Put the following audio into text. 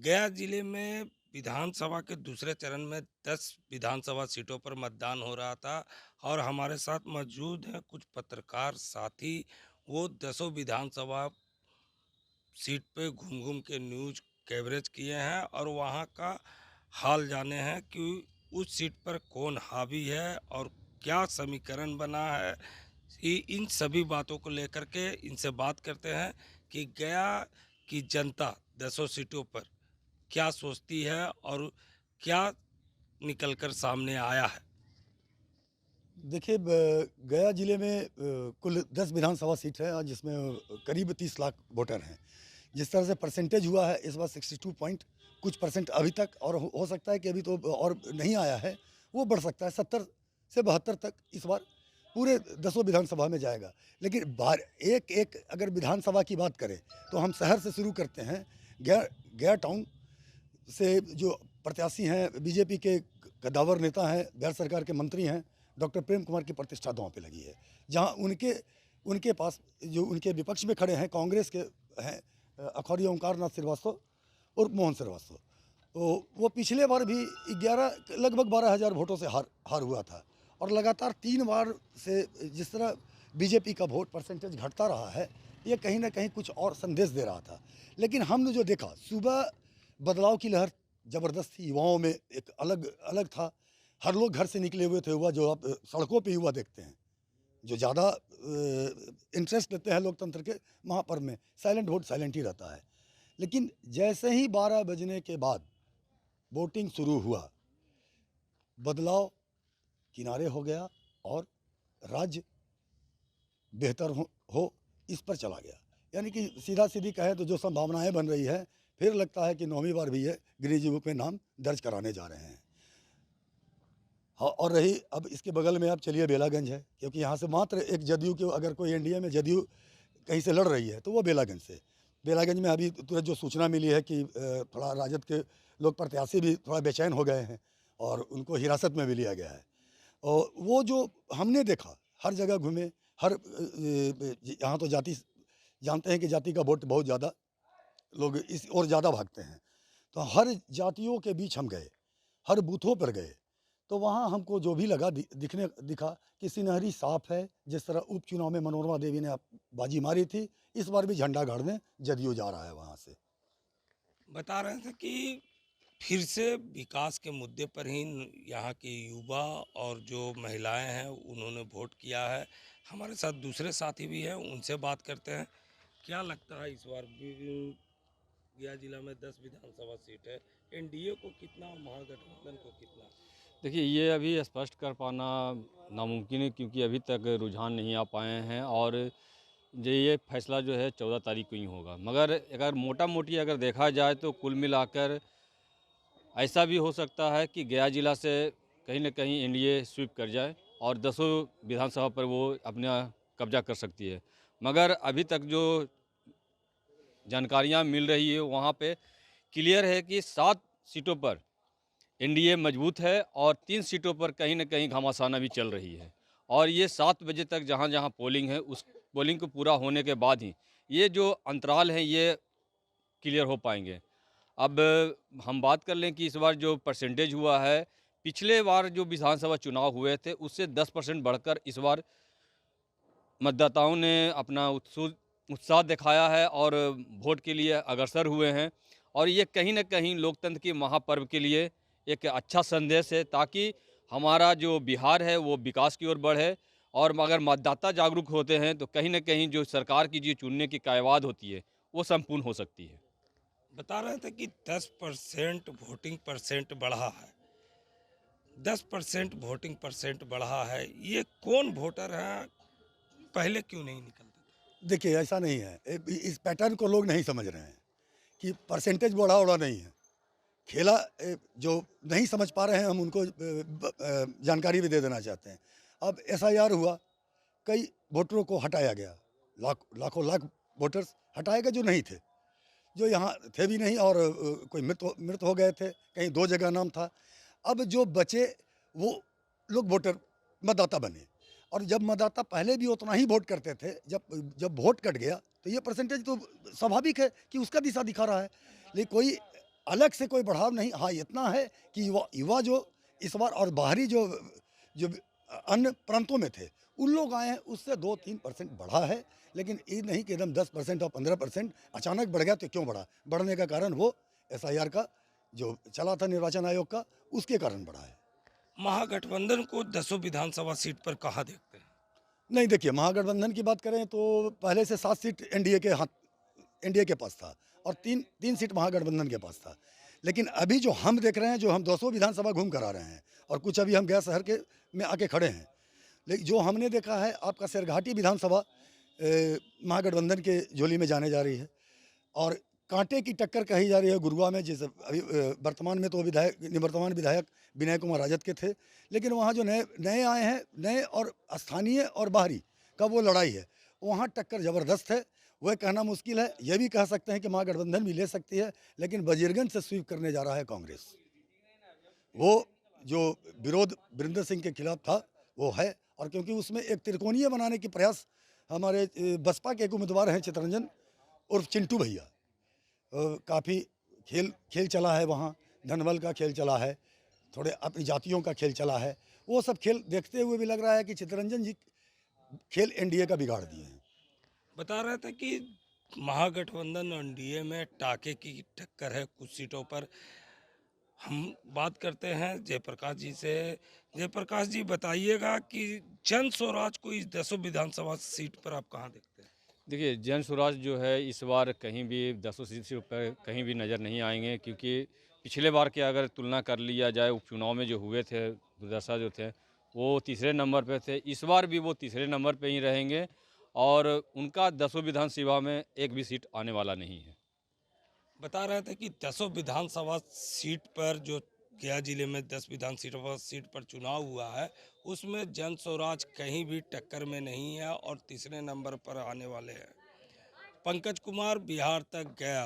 गया जिले में विधानसभा के दूसरे चरण में 10 विधानसभा सीटों पर मतदान हो रहा था और हमारे साथ मौजूद हैं कुछ पत्रकार साथी। वो दसों विधानसभा सीट पे घूम घूम के न्यूज कवरेज किए हैं और वहाँ का हाल जाने हैं कि उस सीट पर कौन हावी है और क्या समीकरण बना है। इन सभी बातों को लेकर के इनसे बात करते हैं कि गया की जनता दसों सीटों पर क्या सोचती है और क्या निकलकर सामने आया है। देखिए गया जिले में कुल 10 विधानसभा सीट है और जिसमें करीब 30 लाख वोटर हैं। जिस तरह से परसेंटेज हुआ है इस बार 62 पॉइंट कुछ परसेंट अभी तक, और हो सकता है कि अभी तो और नहीं आया है, वो बढ़ सकता है 70 से 72 तक इस बार पूरे दसों विधानसभा में जाएगा। लेकिन बार एक एक अगर विधानसभा की बात करें तो हम शहर से शुरू करते हैं। गया गया टाउन से जो प्रत्याशी हैं, बीजेपी के कद्दावर नेता हैं, बिहार सरकार के मंत्री हैं, डॉक्टर प्रेम कुमार की प्रतिष्ठा दांव पे लगी है। जहां उनके उनके पास जो उनके विपक्ष में खड़े हैं कांग्रेस के हैं, अखौरी ओंकार नाथ श्रीवास्तव और मोहन श्रीवास्तव। तो वो पिछले बार भी 11 लगभग 12,000 वोटों से हार हुआ था, और लगातार 3 बार से जिस तरह बीजेपी का वोट परसेंटेज घटता रहा है, ये कहीं ना कहीं कुछ और संदेश दे रहा था। लेकिन हमने जो देखा सुबह, बदलाव की लहर ज़बरदस्त थी, युवाओं में एक अलग अलग था। हर लोग घर से निकले हुए थे। युवा जो आप सड़कों पे युवा देखते हैं, जो ज़्यादा इंटरेस्ट लेते हैं लोकतंत्र के महापर्व में, साइलेंट वोट साइलेंट ही रहता है। लेकिन जैसे ही 12 बजने के बाद वोटिंग शुरू हुआ, बदलाव किनारे हो गया और राज्य बेहतर हो इस पर चला गया। यानी कि सीधा सीधी कहें तो जो संभावनाएं बन रही है, फिर लगता है कि 9वीं बार भी ये गृह बुक में नाम दर्ज कराने जा रहे हैं। हाँ, और रही अब इसके बगल में आप चलिए बेलागंज है, क्योंकि यहाँ से मात्र एक जदयू के, अगर कोई एनडीए में जदयू कहीं से लड़ रही है तो वो बेलागंज से। बेलागंज में अभी तुरंत जो सूचना मिली है कि थोड़ा राजद के लोग प्रत्याशी भी थोड़ा बेचैन हो गए हैं और उनको हिरासत में भी लिया गया है। और वो जो हमने देखा, हर जगह घूमे, हर यहाँ तो जाति, जानते हैं कि जाति का वोट बहुत ज़्यादा, लोग इस और ज़्यादा भागते हैं। तो हर जातियों के बीच हम गए, हर बूथों पर गए, तो वहाँ हमको जो भी लगा दिखा कि सिनहरी साफ है। जिस तरह उपचुनाव में मनोरमा देवी ने बाजी मारी थी, इस बार भी झंडा गाड़ने जदयू जा रहा है वहाँ से। बता रहे थे कि फिर से विकास के मुद्दे पर ही यहाँ के युवा और जो महिलाएं हैं उन्होंने वोट किया है। हमारे साथ दूसरे साथी भी हैं, उनसे बात करते हैं। क्या लगता है इस बार गया जिला में 10 विधानसभा सीट है, एनडीए को कितना और महागठबंधन को कितना। देखिए, ये अभी स्पष्ट कर पाना नामुमकिन है, क्योंकि अभी तक रुझान नहीं आ पाए हैं और ये फैसला जो है 14 तारीख को ही होगा। मगर अगर मोटा मोटी अगर देखा जाए तो कुल मिलाकर ऐसा भी हो सकता है कि गया जिला से कहीं न कहीं एनडीए स्वीप कर जाए और दसों विधानसभा पर वो अपना कब्जा कर सकती है। मगर अभी तक जो जानकारियाँ मिल रही है वहाँ पे क्लियर है कि 7 सीटों पर एनडीए मजबूत है और 3 सीटों पर कहीं न कहीं घमासाना भी चल रही है। और ये 7 बजे तक जहाँ-जहाँ पोलिंग है, उस पोलिंग को पूरा होने के बाद ही ये जो अंतराल हैं, ये क्लियर हो पाएँगे। अब हम बात कर लें कि इस बार जो परसेंटेज हुआ है, पिछले बार जो विधानसभा चुनाव हुए थे, उससे 10% बढ़कर इस बार मतदाताओं ने अपना उत्साह दिखाया है और वोट के लिए अग्रसर हुए हैं। और ये कहीं न कहीं लोकतंत्र के महापर्व के लिए एक अच्छा संदेश है, ताकि हमारा जो बिहार है वो विकास की ओर बढ़े। और अगर मतदाता जागरूक होते हैं तो कहीं न कहीं जो सरकार की जो चुनने की कयावाद होती है, वो संपूर्ण हो सकती है। बता रहे थे कि 10% वोटिंग परसेंट बढ़ा है, 10% वोटिंग परसेंट बढ़ा है। ये कौन वोटर हैं, पहले क्यों नहीं निकलते थे। देखिए ऐसा नहीं है, इस पैटर्न को लोग नहीं समझ रहे हैं कि परसेंटेज बढ़ा उड़ा नहीं है। खेला जो नहीं समझ पा रहे हैं, हम उनको जानकारी भी दे देना चाहते हैं। अब एसआईआर हुआ, कई वोटरों को हटाया गया, लाखों लाख वोटर्स हटाए गए जो नहीं थे, जो यहाँ थे भी नहीं, और कोई मृत हो गए थे, कहीं 2 जगह नाम था। अब जो बचे वो लोग वोटर, मतदाता बने। और जब मतदाता पहले भी उतना ही वोट करते थे, जब जब वोट कट गया तो ये परसेंटेज तो स्वाभाविक है कि उसका दिशा दिखा रहा है। लेकिन कोई अलग से कोई बढ़ाव नहीं। हाँ, इतना है कि युवा युवा जो इस बार और बाहरी जो जो अन्य प्रांतों में थे, उन लोग आए हैं, उससे 2-3% बढ़ा है। लेकिन ये नहीं कि एकदम 10% और 15% अचानक बढ़ गया। तो क्यों बढ़ा? बढ़ने का कारण वो एसआईआर का जो चला था निर्वाचन आयोग का, उसके कारण बढ़ा है। महागठबंधन को 10 विधानसभा सीट पर कहाँ देखते हैं? नहीं, देखिए, महागठबंधन की बात करें तो पहले से 7 सीट एनडीए के पास था और 3 सीट महागठबंधन के पास था। लेकिन अभी जो हम देख रहे हैं, जो हम 200 विधानसभा घूम कर आ रहे हैं और कुछ अभी हम गया शहर के में आके खड़े हैं। लेकिन जो हमने देखा है, आपका शेरघाटी विधानसभा महागठबंधन के झोली में जाने जा रही है और कांटे की टक्कर कही जा रही है गुरुआ में। जिस अभी वर्तमान में तो निवर्तमान विधायक विनय कुमार राजद के थे, लेकिन वहाँ जो नए नए आए हैं, नए और स्थानीय और बाहरी का वो लड़ाई है, वहाँ टक्कर ज़बरदस्त है। वह कहना मुश्किल है। ये भी कह सकते हैं कि महागठबंधन भी ले सकती है, लेकिन वजीरगंज से स्वीप करने जा रहा है कांग्रेस। वो जो विरोध वीरेंद्र सिंह के खिलाफ था, वो है। और क्योंकि उसमें एक त्रिकोणीय बनाने की प्रयास हमारे बसपा के एक उम्मीदवार हैं चितरंजन उर्फ चिंटू भैया, काफ़ी खेल चला है वहाँ, धनबल का खेल चला है, थोड़े अपनी जातियों का खेल चला है। वो सब खेल देखते हुए भी लग रहा है कि चितरंजन जी खेल एनडीए का बिगाड़ दिए हैं। बता रहे थे कि महागठबंधन और एनडीए में टाके की टक्कर है कुछ सीटों पर। हम बात करते हैं जयप्रकाश जी से। जयप्रकाश जी, बताइएगा कि जन स्वराज को इस 10 विधानसभा सीट पर आप कहाँ देखते हैं? देखिए, जन स्वराज जो है इस बार कहीं भी 10 सीट पर कहीं भी नज़र नहीं आएंगे, क्योंकि पिछले बार की अगर तुलना कर लिया जाए, उपचुनाव में जो हुए थे, दुर्दशा जो थे, वो तीसरे नंबर पे थे। इस बार भी वो तीसरे नंबर पे ही रहेंगे और उनका 10 विधानसभा में एक भी सीट आने वाला नहीं है। बता रहे थे कि 10 विधानसभा सीट पर जो गया जिले में 10 विधानसभा सीट पर चुनाव हुआ है, उसमें जन स्वराज कहीं भी टक्कर में नहीं है और तीसरे नंबर पर आने वाले हैं। पंकज कुमार, बिहार तक गया।